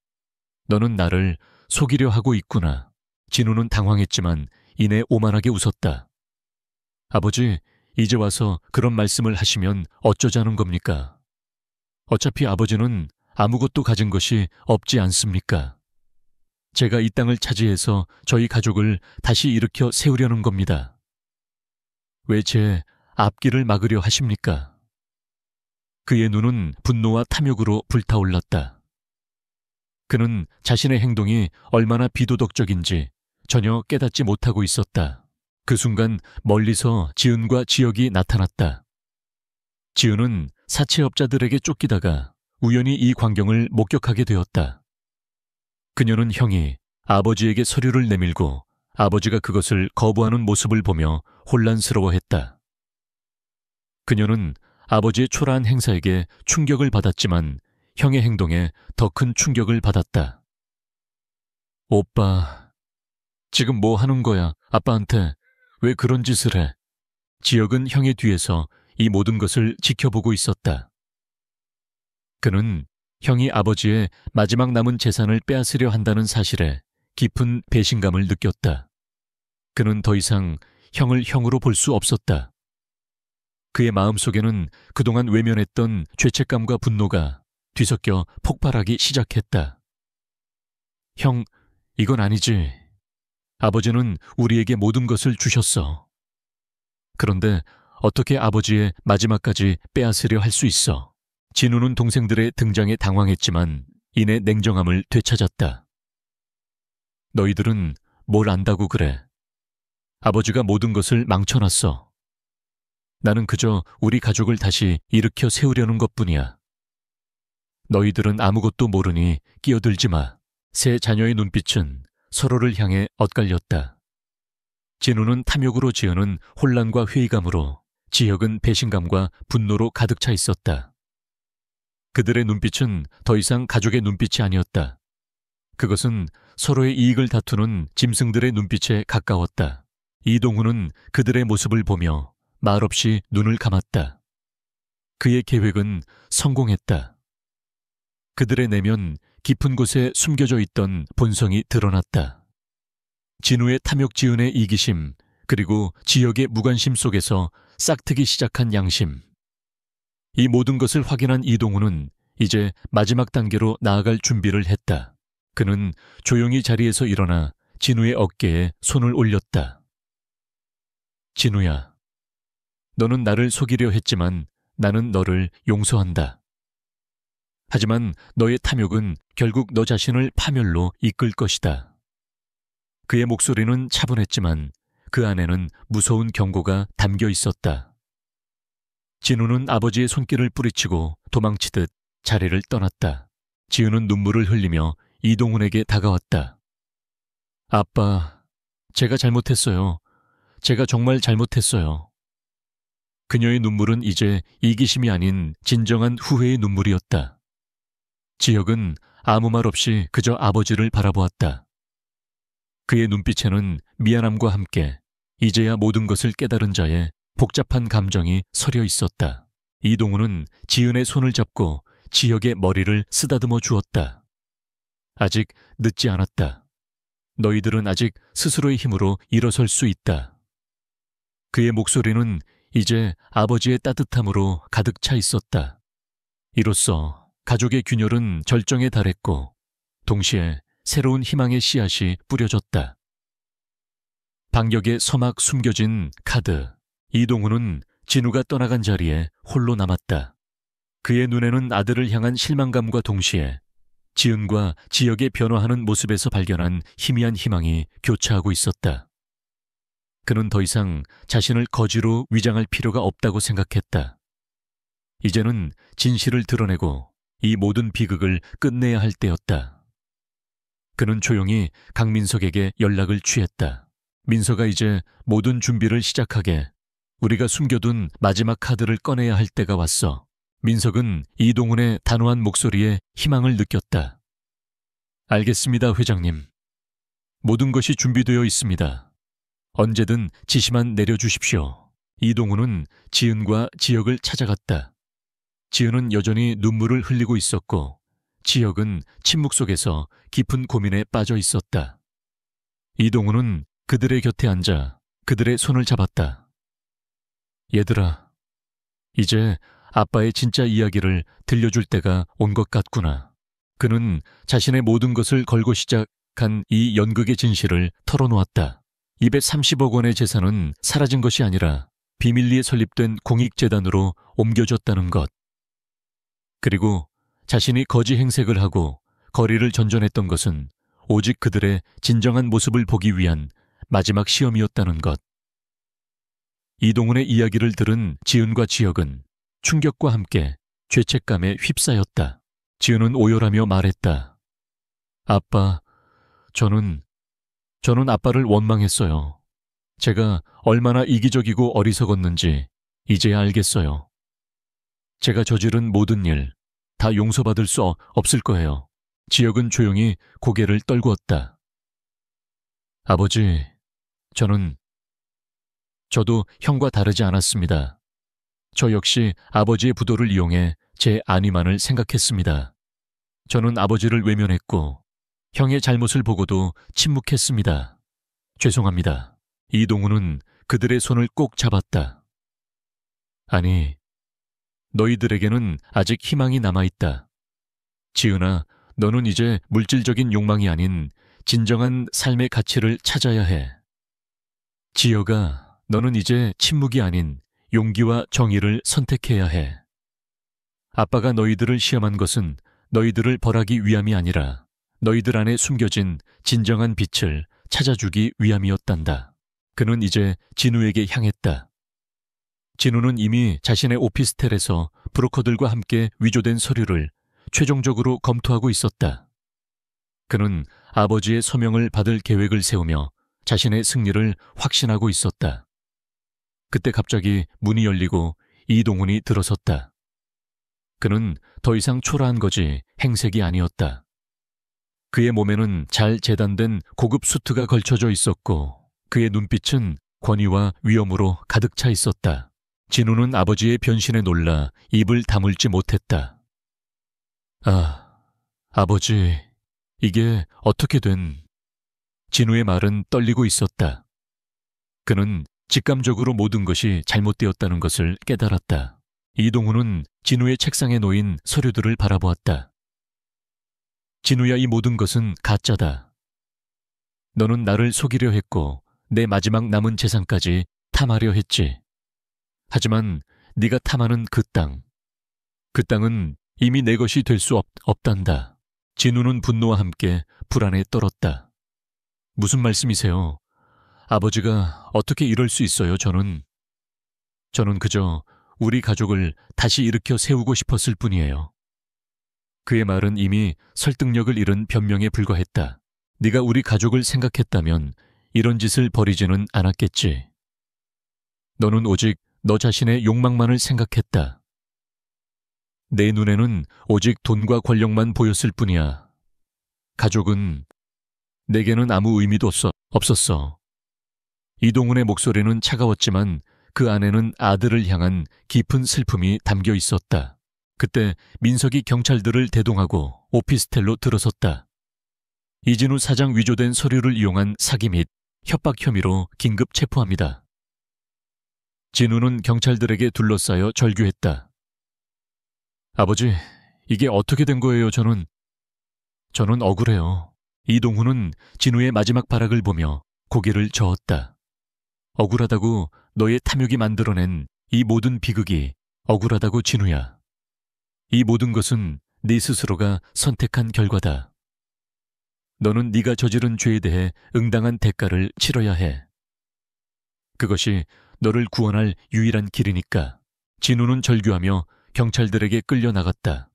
너는 나를 속이려 하고 있구나. 진우는 당황했지만 이내 오만하게 웃었다. 아버지, 이제 와서 그런 말씀을 하시면 어쩌자는 겁니까? 어차피 아버지는 아무것도 가진 것이 없지 않습니까? 제가 이 땅을 차지해서 저희 가족을 다시 일으켜 세우려는 겁니다. 왜 제 앞길을 막으려 하십니까? 그의 눈은 분노와 탐욕으로 불타올랐다. 그는 자신의 행동이 얼마나 비도덕적인지 전혀 깨닫지 못하고 있었다. 그 순간 멀리서 지은과 지역이 나타났다. 지은은 사채업자들에게 쫓기다가 우연히 이 광경을 목격하게 되었다. 그녀는 형이 아버지에게 서류를 내밀고 아버지가 그것을 거부하는 모습을 보며 혼란스러워했다. 그녀는 아버지의 초라한 행사에게 충격을 받았지만 형의 행동에 더 큰 충격을 받았다. 오빠, 지금 뭐 하는 거야? 아빠한테 왜 그런 짓을 해? 지역은 형의 뒤에서 이 모든 것을 지켜보고 있었다. 그는 형이 아버지의 마지막 남은 재산을 빼앗으려 한다는 사실에 깊은 배신감을 느꼈다. 그는 더 이상 형을 형으로 볼 수 없었다. 그의 마음속에는 그동안 외면했던 죄책감과 분노가 뒤섞여 폭발하기 시작했다. 형, 이건 아니지. 아버지는 우리에게 모든 것을 주셨어. 그런데 어떻게 아버지의 마지막까지 빼앗으려 할 수 있어? 진우는 동생들의 등장에 당황했지만 이내 냉정함을 되찾았다. 너희들은 뭘 안다고 그래? 아버지가 모든 것을 망쳐놨어. 나는 그저 우리 가족을 다시 일으켜 세우려는 것뿐이야. 너희들은 아무것도 모르니 끼어들지 마. 세 자녀의 눈빛은 서로를 향해 엇갈렸다. 진우는 탐욕으로 지어는 혼란과 회의감으로, 지혁은 배신감과 분노로 가득 차 있었다. 그들의 눈빛은 더 이상 가족의 눈빛이 아니었다. 그것은 서로의 이익을 다투는 짐승들의 눈빛에 가까웠다. 이동훈은 그들의 모습을 보며 말없이 눈을 감았다. 그의 계획은 성공했다. 그들의 내면 깊은 곳에 숨겨져 있던 본성이 드러났다. 진우의 탐욕 지은의 이기심, 그리고 지역의 무관심 속에서 싹트기 시작한 양심. 이 모든 것을 확인한 이동우는 이제 마지막 단계로 나아갈 준비를 했다. 그는 조용히 자리에서 일어나 진우의 어깨에 손을 올렸다. 진우야, 너는 나를 속이려 했지만 나는 너를 용서한다. 하지만 너의 탐욕은 결국 너 자신을 파멸로 이끌 것이다. 그의 목소리는 차분했지만 그 안에는 무서운 경고가 담겨 있었다. 진우는 아버지의 손길을 뿌리치고 도망치듯 자리를 떠났다. 지우는 눈물을 흘리며 이동훈에게 다가왔다. 아빠, 제가 잘못했어요. 제가 정말 잘못했어요. 그녀의 눈물은 이제 이기심이 아닌 진정한 후회의 눈물이었다. 지혁은 아무 말 없이 그저 아버지를 바라보았다. 그의 눈빛에는 미안함과 함께 이제야 모든 것을 깨달은 자의 복잡한 감정이 서려 있었다. 이동훈은 지은의 손을 잡고 지혁의 머리를 쓰다듬어 주었다. 아직 늦지 않았다. 너희들은 아직 스스로의 힘으로 일어설 수 있다. 그의 목소리는 이제 아버지의 따뜻함으로 가득 차 있었다. 이로써 가족의 균열은 절정에 달했고 동시에 새로운 희망의 씨앗이 뿌려졌다. 방역의 서막 숨겨진 카드. 이동훈은 진우가 떠나간 자리에 홀로 남았다. 그의 눈에는 아들을 향한 실망감과 동시에 지은과 지역의 변화하는 모습에서 발견한 희미한 희망이 교차하고 있었다. 그는 더 이상 자신을 거지로 위장할 필요가 없다고 생각했다. 이제는 진실을 드러내고 이 모든 비극을 끝내야 할 때였다. 그는 조용히 강민석에게 연락을 취했다. 민석아, 이제 모든 준비를 시작하게. 우리가 숨겨둔 마지막 카드를 꺼내야 할 때가 왔어. 민석은 이동훈의 단호한 목소리에 희망을 느꼈다. 알겠습니다, 회장님. 모든 것이 준비되어 있습니다. 언제든 지시만 내려주십시오. 이동훈은 지은과 지역을 찾아갔다. 지은은 여전히 눈물을 흘리고 있었고 지역은 침묵 속에서 깊은 고민에 빠져 있었다. 이동훈은 그들의 곁에 앉아 그들의 손을 잡았다. 얘들아, 이제 아빠의 진짜 이야기를 들려줄 때가 온 것 같구나. 그는 자신의 모든 것을 걸고 시작한 이 연극의 진실을 털어놓았다. 230억 원의 재산은 사라진 것이 아니라 비밀리에 설립된 공익재단으로 옮겨졌다는 것. 그리고 자신이 거지 행색을 하고 거리를 전전했던 것은 오직 그들의 진정한 모습을 보기 위한 마지막 시험이었다는 것. 이동훈의 이야기를 들은 지은과 지역은 충격과 함께 죄책감에 휩싸였다. 지은은 오열하며 말했다. 아빠, 저는 아빠를 원망했어요. 제가 얼마나 이기적이고 어리석었는지 이제야 알겠어요. 제가 저지른 모든 일 다 용서받을 수 없을 거예요. 지역은 조용히 고개를 떨구었다. 아버지, 저도 형과 다르지 않았습니다. 저 역시 아버지의 부도를 이용해 제 안위만을 생각했습니다. 저는 아버지를 외면했고 형의 잘못을 보고도 침묵했습니다. 죄송합니다. 이동훈은 그들의 손을 꼭 잡았다. 아니, 너희들에게는 아직 희망이 남아있다. 지은아, 너는 이제 물질적인 욕망이 아닌 진정한 삶의 가치를 찾아야 해. 지여가, 너는 이제 침묵이 아닌 용기와 정의를 선택해야 해. 아빠가 너희들을 시험한 것은 너희들을 벌하기 위함이 아니라 너희들 안에 숨겨진 진정한 빛을 찾아주기 위함이었단다. 그는 이제 진우에게 향했다. 진우는 이미 자신의 오피스텔에서 브로커들과 함께 위조된 서류를 최종적으로 검토하고 있었다. 그는 아버지의 서명을 받을 계획을 세우며 자신의 승리를 확신하고 있었다. 그때 갑자기 문이 열리고 이동훈이 들어섰다. 그는 더 이상 초라한 거지 행색이 아니었다. 그의 몸에는 잘 재단된 고급 수트가 걸쳐져 있었고 그의 눈빛은 권위와 위엄으로 가득 차 있었다. 진우는 아버지의 변신에 놀라 입을 다물지 못했다. 아, 아버지, 이게 어떻게 된... 진우의 말은 떨리고 있었다. 그는 직감적으로 모든 것이 잘못되었다는 것을 깨달았다. 이동훈은 진우의 책상에 놓인 서류들을 바라보았다. 진우야, 이 모든 것은 가짜다. 너는 나를 속이려 했고 내 마지막 남은 재산까지 탐하려 했지. 하지만 네가 탐하는 그 땅은 이미 내 것이 될 수 없단다. 진우는 분노와 함께 불안에 떨었다. 무슨 말씀이세요? 아버지가 어떻게 이럴 수 있어요? 저는 그저 우리 가족을 다시 일으켜 세우고 싶었을 뿐이에요. 그의 말은 이미 설득력을 잃은 변명에 불과했다. 네가 우리 가족을 생각했다면 이런 짓을 벌이지는 않았겠지. 너는 오직 너 자신의 욕망만을 생각했다. 내 눈에는 오직 돈과 권력만 보였을 뿐이야. 가족은 내게는 아무 의미도 없었어. 이동훈의 목소리는 차가웠지만 그 안에는 아들을 향한 깊은 슬픔이 담겨 있었다. 그때 민석이 경찰들을 대동하고 오피스텔로 들어섰다. 이진우 사장 위조된 서류를 이용한 사기 및 협박 혐의로 긴급 체포합니다. 진우는 경찰들에게 둘러싸여 절규했다. 아버지, 이게 어떻게 된 거예요? 저는 억울해요. 이동훈은 진우의 마지막 발악을 보며 고개를 저었다. 억울하다고 너의 탐욕이 만들어낸 이 모든 비극이 억울하다고 진우야. 이 모든 것은 네 스스로가 선택한 결과다. 너는 네가 저지른 죄에 대해 응당한 대가를 치러야 해. 그것이 너를 구원할 유일한 길이니까. 진우는 절규하며 경찰들에게 끌려나갔다.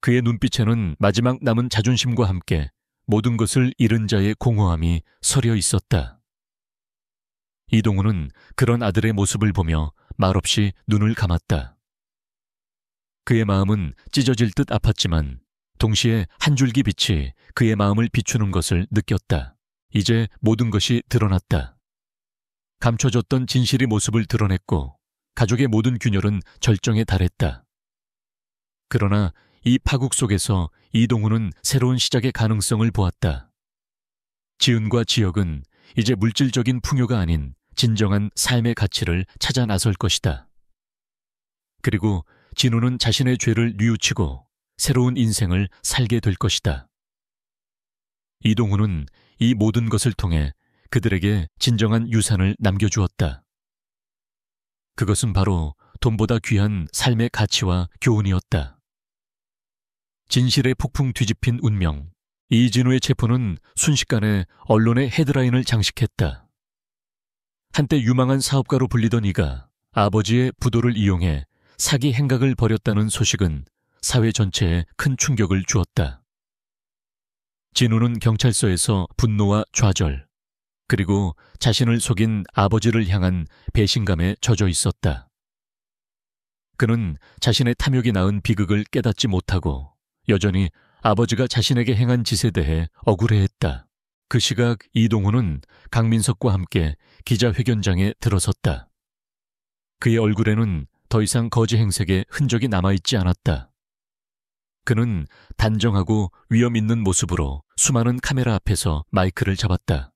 그의 눈빛에는 마지막 남은 자존심과 함께 모든 것을 잃은 자의 공허함이 서려 있었다. 이동훈은 그런 아들의 모습을 보며 말없이 눈을 감았다. 그의 마음은 찢어질 듯 아팠지만 동시에 한 줄기 빛이 그의 마음을 비추는 것을 느꼈다. 이제 모든 것이 드러났다. 감춰졌던 진실이 모습을 드러냈고 가족의 모든 균열은 절정에 달했다. 그러나 이 파국 속에서 이동훈은 새로운 시작의 가능성을 보았다. 지은과 지역은 이제 물질적인 풍요가 아닌 진정한 삶의 가치를 찾아 나설 것이다. 그리고 진우는 자신의 죄를 뉘우치고 새로운 인생을 살게 될 것이다. 이동훈은 이 모든 것을 통해 그들에게 진정한 유산을 남겨주었다. 그것은 바로 돈보다 귀한 삶의 가치와 교훈이었다. 진실의 폭풍 뒤집힌 운명. 이진우의 체포는 순식간에 언론의 헤드라인을 장식했다. 한때 유망한 사업가로 불리던 이가 아버지의 부도를 이용해 사기 행각을 벌였다는 소식은 사회 전체에 큰 충격을 주었다. 진우는 경찰서에서 분노와 좌절, 그리고 자신을 속인 아버지를 향한 배신감에 젖어 있었다. 그는 자신의 탐욕이 낳은 비극을 깨닫지 못하고 여전히 아버지가 자신에게 행한 짓에 대해 억울해했다. 그 시각 이동훈은 강민석과 함께 기자회견장에 들어섰다. 그의 얼굴에는 더 이상 거지 행색의 흔적이 남아있지 않았다. 그는 단정하고 위험 있는 모습으로 수많은 카메라 앞에서 마이크를 잡았다.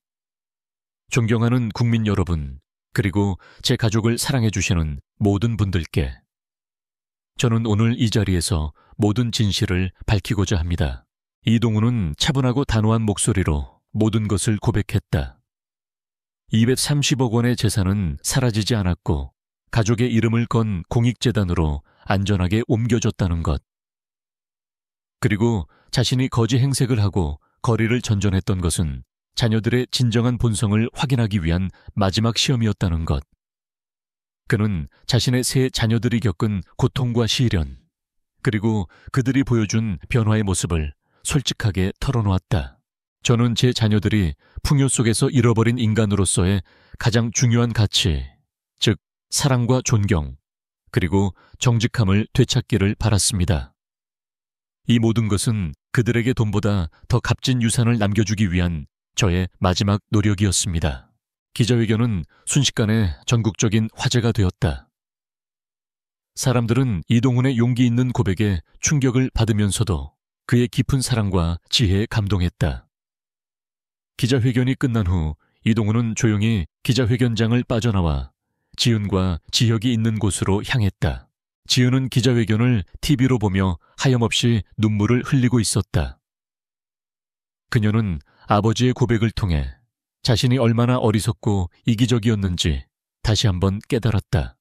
존경하는 국민 여러분, 그리고 제 가족을 사랑해주시는 모든 분들께 저는 오늘 이 자리에서 모든 진실을 밝히고자 합니다. 이동훈은 차분하고 단호한 목소리로 모든 것을 고백했다. 230억 원의 재산은 사라지지 않았고 가족의 이름을 건 공익재단으로 안전하게 옮겨졌다는 것. 그리고 자신이 거지 행색을 하고 거리를 전전했던 것은 자녀들의 진정한 본성을 확인하기 위한 마지막 시험이었다는 것. 그는 자신의 세 자녀들이 겪은 고통과 시련, 그리고 그들이 보여준 변화의 모습을 솔직하게 털어놓았다. 저는 제 자녀들이 풍요 속에서 잃어버린 인간으로서의 가장 중요한 가치, 즉 사랑과 존경, 그리고 정직함을 되찾기를 바랐습니다. 이 모든 것은 그들에게 돈보다 더 값진 유산을 남겨주기 위한 저의 마지막 노력이었습니다. 기자회견은 순식간에 전국적인 화제가 되었다. 사람들은 이동훈의 용기 있는 고백에 충격을 받으면서도 그의 깊은 사랑과 지혜에 감동했다. 기자회견이 끝난 후 이동훈은 조용히 기자회견장을 빠져나와 지은과 지혁이 있는 곳으로 향했다. 지은은 기자회견을 TV로 보며 하염없이 눈물을 흘리고 있었다. 그녀는 아버지의 고백을 통해 자신이 얼마나 어리석고 이기적이었는지 다시 한번 깨달았다.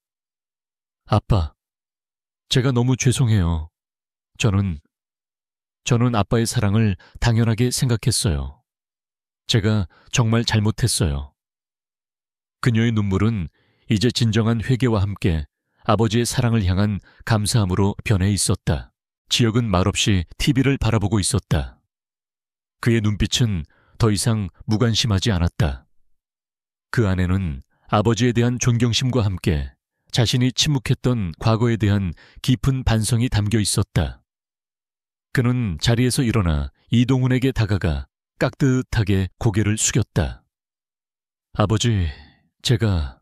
아빠, 제가 너무 죄송해요. 저는 아빠의 사랑을 당연하게 생각했어요. 제가 정말 잘못했어요. 그녀의 눈물은 이제 진정한 회개와 함께 아버지의 사랑을 향한 감사함으로 변해 있었다. 지혁은 말없이 TV를 바라보고 있었다. 그의 눈빛은 더 이상 무관심하지 않았다. 그 안에는 아버지에 대한 존경심과 함께 자신이 침묵했던 과거에 대한 깊은 반성이 담겨 있었다. 그는 자리에서 일어나 이동훈에게 다가가 깍듯하게 고개를 숙였다. 아버지, 제가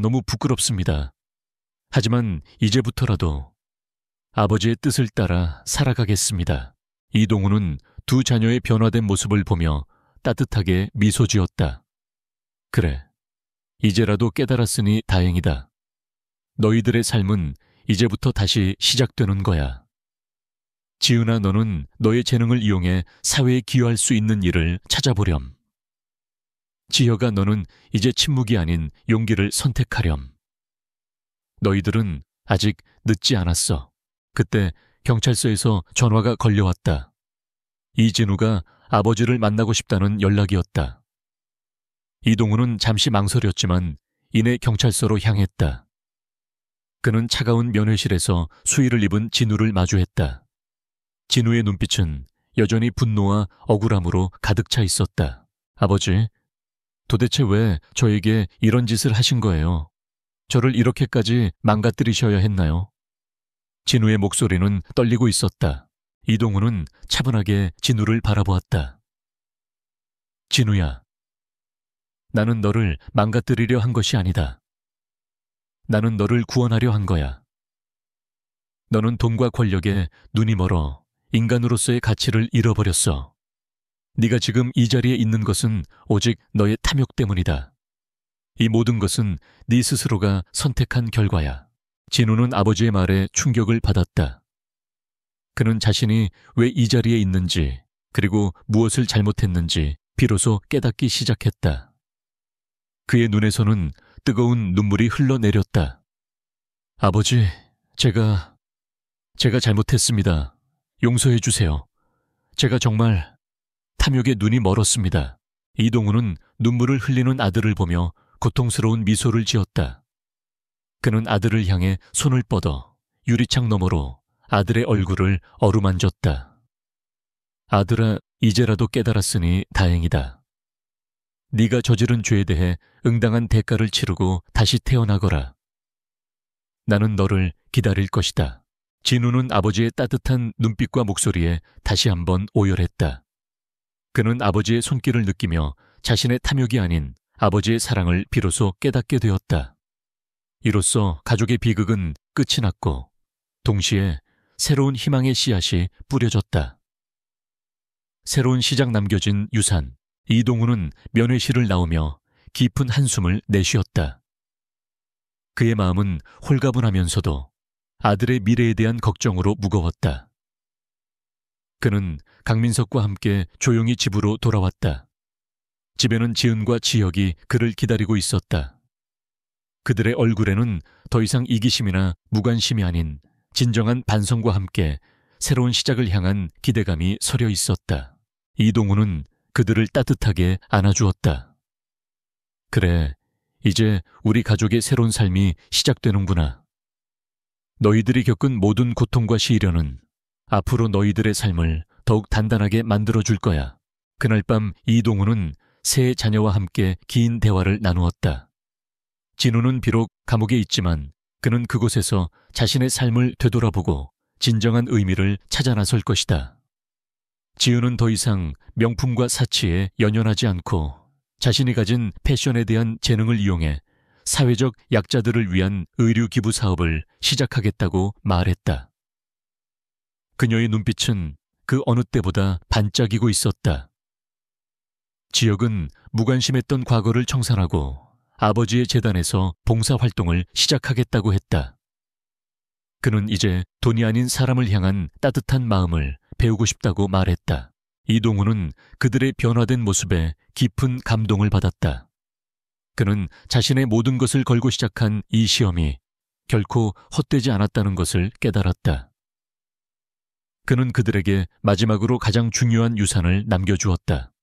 너무 부끄럽습니다. 하지만 이제부터라도 아버지의 뜻을 따라 살아가겠습니다. 이동훈은 두 자녀의 변화된 모습을 보며 따뜻하게 미소 지었다. 그래, 이제라도 깨달았으니 다행이다. 너희들의 삶은 이제부터 다시 시작되는 거야. 지은아, 너는 너의 재능을 이용해 사회에 기여할 수 있는 일을 찾아보렴. 지혁아, 너는 이제 침묵이 아닌 용기를 선택하렴. 너희들은 아직 늦지 않았어. 그때 경찰서에서 전화가 걸려왔다. 이진우가 아버지를 만나고 싶다는 연락이었다. 이동훈은 잠시 망설였지만 이내 경찰서로 향했다. 그는 차가운 면회실에서 수의를 입은 진우를 마주했다. 진우의 눈빛은 여전히 분노와 억울함으로 가득 차 있었다. 아버지, 도대체 왜 저에게 이런 짓을 하신 거예요? 저를 이렇게까지 망가뜨리셔야 했나요? 진우의 목소리는 떨리고 있었다. 이동훈은 차분하게 진우를 바라보았다. 진우야, 나는 너를 망가뜨리려 한 것이 아니다. 나는 너를 구원하려 한 거야. 너는 돈과 권력에 눈이 멀어 인간으로서의 가치를 잃어버렸어. 네가 지금 이 자리에 있는 것은 오직 너의 탐욕 때문이다. 이 모든 것은 네 스스로가 선택한 결과야. 진우는 아버지의 말에 충격을 받았다. 그는 자신이 왜 이 자리에 있는지, 그리고 무엇을 잘못했는지 비로소 깨닫기 시작했다. 그의 눈에서는 뜨거운 눈물이 흘러내렸다. 아버지, 제가 잘못했습니다. 용서해 주세요. 제가 정말 탐욕에 눈이 멀었습니다. 이동훈은 눈물을 흘리는 아들을 보며 고통스러운 미소를 지었다. 그는 아들을 향해 손을 뻗어 유리창 너머로 아들의 얼굴을 어루만졌다. 아들아, 이제라도 깨달았으니 다행이다. 네가 저지른 죄에 대해 응당한 대가를 치르고 다시 태어나거라. 나는 너를 기다릴 것이다. 진우는 아버지의 따뜻한 눈빛과 목소리에 다시 한번 오열했다. 그는 아버지의 손길을 느끼며 자신의 탐욕이 아닌 아버지의 사랑을 비로소 깨닫게 되었다. 이로써 가족의 비극은 끝이 났고 동시에 새로운 희망의 씨앗이 뿌려졌다. 새로운 시작 남겨진 유산. 이동훈은 면회실을 나오며 깊은 한숨을 내쉬었다. 그의 마음은 홀가분하면서도 아들의 미래에 대한 걱정으로 무거웠다. 그는 강민석과 함께 조용히 집으로 돌아왔다. 집에는 지은과 지혁이 그를 기다리고 있었다. 그들의 얼굴에는 더 이상 이기심이나 무관심이 아닌 진정한 반성과 함께 새로운 시작을 향한 기대감이 서려 있었다. 이동훈은 그들을 따뜻하게 안아주었다. 그래, 이제 우리 가족의 새로운 삶이 시작되는구나. 너희들이 겪은 모든 고통과 시련은 앞으로 너희들의 삶을 더욱 단단하게 만들어줄 거야. 그날 밤 이동훈은 세 자녀와 함께 긴 대화를 나누었다. 진우는 비록 감옥에 있지만 그는 그곳에서 자신의 삶을 되돌아보고 진정한 의미를 찾아 나설 것이다. 지은은 더 이상 명품과 사치에 연연하지 않고 자신이 가진 패션에 대한 재능을 이용해 사회적 약자들을 위한 의류 기부 사업을 시작하겠다고 말했다. 그녀의 눈빛은 그 어느 때보다 반짝이고 있었다. 지역은 무관심했던 과거를 청산하고 아버지의 재단에서 봉사활동을 시작하겠다고 했다. 그는 이제 돈이 아닌 사람을 향한 따뜻한 마음을 배우고 싶다고 말했다. 이동훈은 그들의 변화된 모습에 깊은 감동을 받았다. 그는 자신의 모든 것을 걸고 시작한 이 시험이 결코 헛되지 않았다는 것을 깨달았다. 그는 그들에게 마지막으로 가장 중요한 유산을 남겨주었다.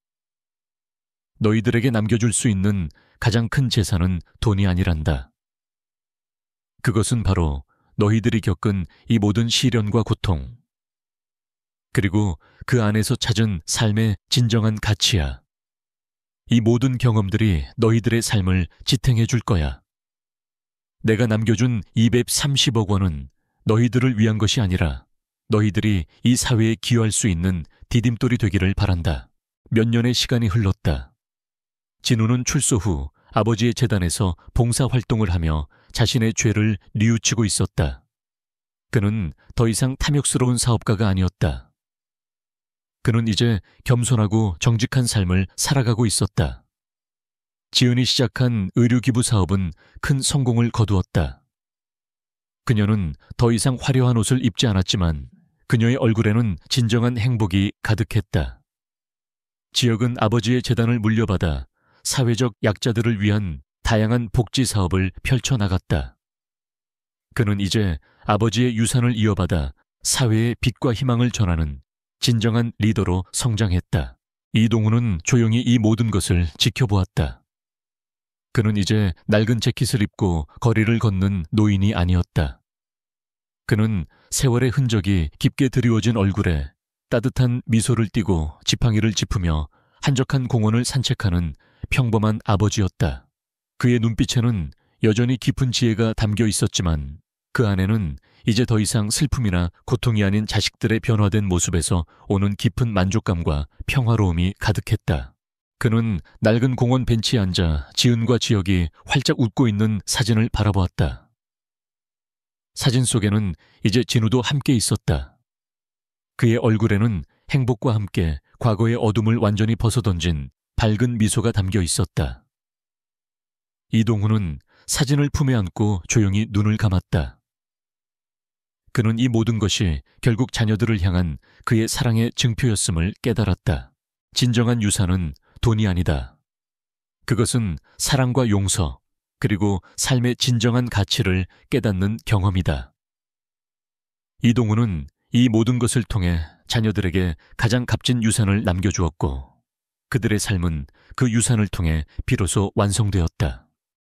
너희들에게 남겨줄 수 있는 가장 큰 재산은 돈이 아니란다. 그것은 바로 너희들이 겪은 이 모든 시련과 고통, 그리고 그 안에서 찾은 삶의 진정한 가치야. 이 모든 경험들이 너희들의 삶을 지탱해 줄 거야. 내가 남겨준 230억 원은 너희들을 위한 것이 아니라 너희들이 이 사회에 기여할 수 있는 디딤돌이 되기를 바란다. 몇 년의 시간이 흘렀다. 진우는 출소 후 아버지의 재단에서 봉사활동을 하며 자신의 죄를 뉘우치고 있었다. 그는 더 이상 탐욕스러운 사업가가 아니었다. 그는 이제 겸손하고 정직한 삶을 살아가고 있었다. 지은이 시작한 의료기부 사업은 큰 성공을 거두었다. 그녀는 더 이상 화려한 옷을 입지 않았지만 그녀의 얼굴에는 진정한 행복이 가득했다. 지역은 아버지의 재단을 물려받아 사회적 약자들을 위한 다양한 복지 사업을 펼쳐나갔다. 그는 이제 아버지의 유산을 이어받아 사회의 빛과 희망을 전하는 진정한 리더로 성장했다. 이동훈은 조용히 이 모든 것을 지켜보았다. 그는 이제 낡은 재킷을 입고 거리를 걷는 노인이 아니었다. 그는 세월의 흔적이 깊게 드리워진 얼굴에 따뜻한 미소를 띠고 지팡이를 짚으며 한적한 공원을 산책하는 평범한 아버지였다. 그의 눈빛에는 여전히 깊은 지혜가 담겨 있었지만 그 안에는 이제 더 이상 슬픔이나 고통이 아닌 자식들의 변화된 모습에서 오는 깊은 만족감과 평화로움이 가득했다. 그는 낡은 공원 벤치에 앉아 지은과 지혁이 활짝 웃고 있는 사진을 바라보았다. 사진 속에는 이제 진우도 함께 있었다. 그의 얼굴에는 행복과 함께 과거의 어둠을 완전히 벗어던진 밝은 미소가 담겨 있었다. 이동훈은 사진을 품에 안고 조용히 눈을 감았다. 그는 이 모든 것이 결국 자녀들을 향한 그의 사랑의 증표였음을 깨달았다. 진정한 유산은 돈이 아니다. 그것은 사랑과 용서, 그리고 삶의 진정한 가치를 깨닫는 경험이다. 이동훈은 이 모든 것을 통해 자녀들에게 가장 값진 유산을 남겨주었고, 그들의 삶은 그 유산을 통해 비로소 완성되었다.